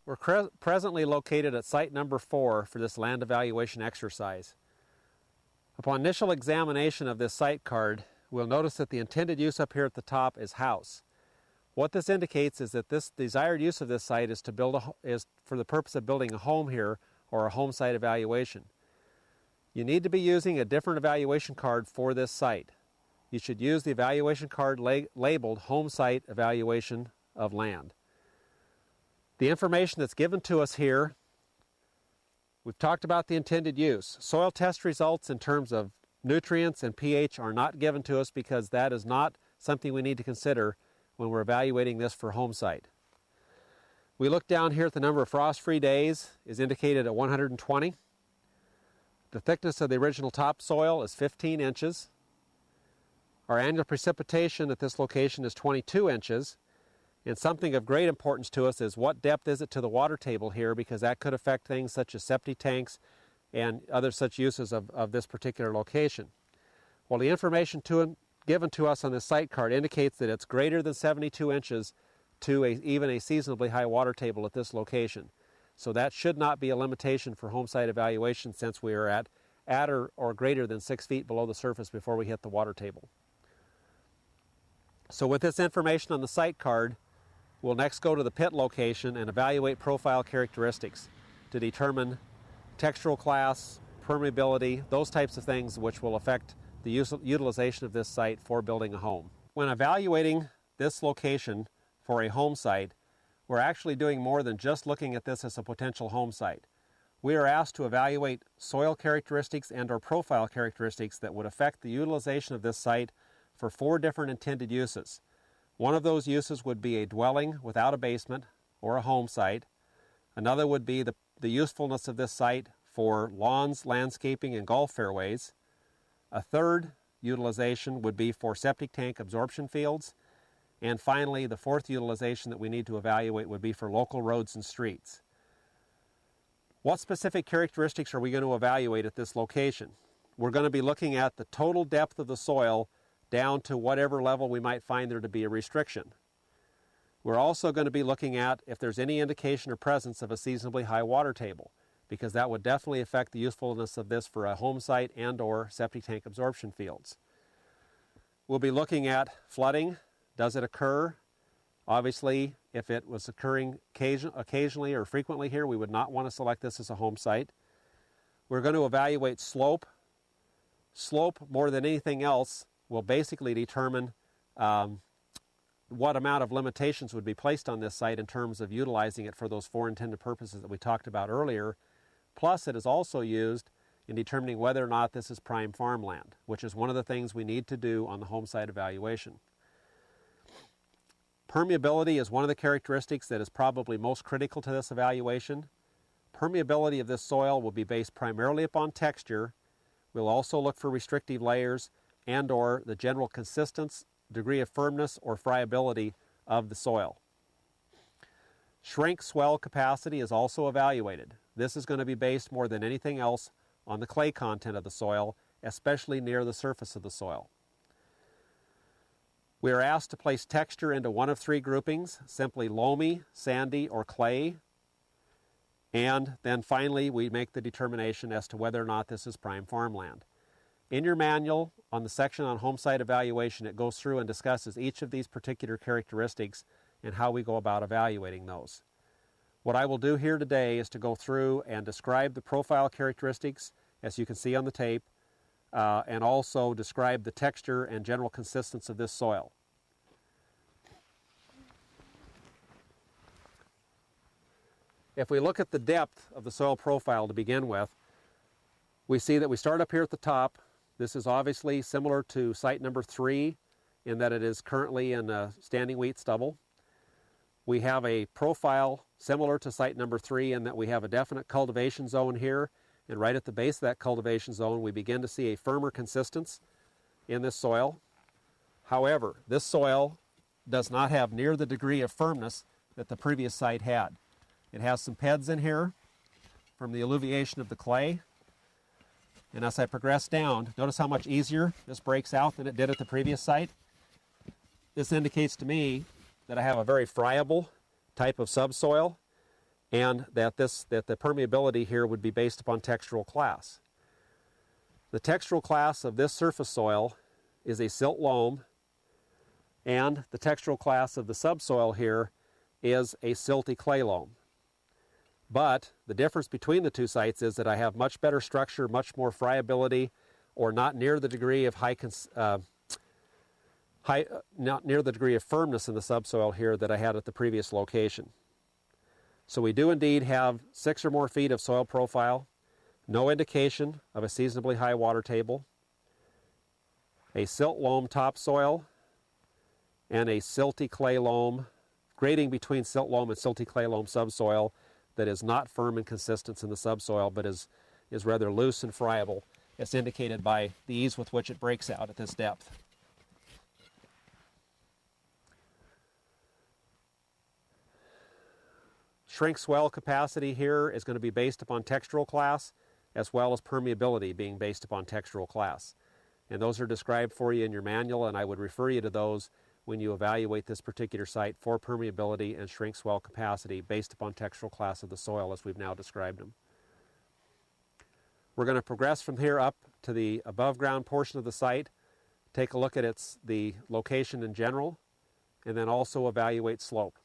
We're presently located at site number 4 for this land evaluation exercise. Upon initial examination of this site card, we'll notice that the intended use up here at the top is house. What this indicates is that this desired use of this site is for the purpose of building a home here or a home site evaluation. You need to be using a different evaluation card for this site. You should use the evaluation card labeled Home Site Evaluation of Land. The information that's given to us here, we've talked about the intended use. Soil test results in terms of nutrients and pH are not given to us because that is not something we need to consider when we're evaluating this for home site. We look down here at the number of frost-free days is indicated at 120. The thickness of the original topsoil is 15 inches. Our annual precipitation at this location is 22 inches. And something of great importance to us is what depth is it to the water table here, because that could affect things such as septic tanks and other such uses of this particular location. Well, the information given to us on this site card indicates that it's greater than 72 inches to even a seasonably high water table at this location. So that should not be a limitation for home site evaluation, since we are at or greater than 6 feet below the surface before we hit the water table. So with this information on the site card, we'll next go to the pit location and evaluate profile characteristics to determine textural class, permeability, those types of things which will affect the utilization of this site for building a home. When evaluating this location for a home site, we're actually doing more than just looking at this as a potential home site. We are asked to evaluate soil characteristics and/or profile characteristics that would affect the utilization of this site for 4 different intended uses. One of those uses would be a dwelling without a basement or a home site. Another would be the usefulness of this site for lawns, landscaping, and golf fairways. A third utilization would be for septic tank absorption fields. And finally, the 4th utilization that we need to evaluate would be for local roads and streets. What specific characteristics are we going to evaluate at this location? We're going to be looking at the total depth of the soil down to whatever level we might find there to be a restriction. We're also going to be looking at if there's any indication or presence of a seasonably high water table, because that would definitely affect the usefulness of this for a home site and/or septic tank absorption fields. We'll be looking at flooding. Does it occur? Obviously, if it was occurring occasionally or frequently here, we would not want to select this as a home site. We're going to evaluate slope. Slope, more than anything else, will basically determine what amount of limitations would be placed on this site in terms of utilizing it for those 4 intended purposes that we talked about earlier. Plus, it is also used in determining whether or not this is prime farmland, which is one of the things we need to do on the home site evaluation. Permeability is one of the characteristics that is probably most critical to this evaluation. Permeability of this soil will be based primarily upon texture. We'll also look for restrictive layers and/or the general consistency, degree of firmness, or friability of the soil. Shrink swell capacity is also evaluated. This is going to be based more than anything else on the clay content of the soil, especially near the surface of the soil. We are asked to place texture into one of 3 groupings, simply loamy, sandy, or clay. And then finally, we make the determination as to whether or not this is prime farmland. In your manual, on the section on home site evaluation, it goes through and discusses each of these particular characteristics and how we go about evaluating those. What I will do here today is to go through and describe the profile characteristics, as you can see on the tape, and also describe the texture and general consistency of this soil. If we look at the depth of the soil profile to begin with, we see that we start up here at the top. This is obviously similar to site number 3 in that it is currently in standing wheat stubble. We have a profile similar to site number 3 in that we have a definite cultivation zone here, and right at the base of that cultivation zone we begin to see a firmer consistency in this soil. However, this soil does not have near the degree of firmness that the previous site had. It has some PEDs in here from the alluviation of the clay. And as I progress down, notice how much easier this breaks out than it did at the previous site. This indicates to me that I have a very friable type of subsoil, and that the permeability here would be based upon textural class. The textural class of this surface soil is a silt loam, and the textural class of the subsoil here is a silty clay loam. But the difference between the two sites is that I have much better structure, much more friability, or not near the degree of not near the degree of firmness in the subsoil here that I had at the previous location. So we do indeed have 6 or more feet of soil profile, no indication of a seasonably high water table, a silt loam topsoil, and a silty clay loam, grading between silt loam and silty clay loam subsoil that is not firm and consistent in the subsoil, but is rather loose and friable, as indicated by the ease with which it breaks out at this depth. Shrink swell capacity here is going to be based upon textural class, as well as permeability being based upon textural class. And those are described for you in your manual, and I would refer you to those when you evaluate this particular site for permeability and shrink swell capacity based upon textural class of the soil as we've now described them. We're going to progress from here up to the above ground portion of the site, take a look at the location in general, and then also evaluate slope.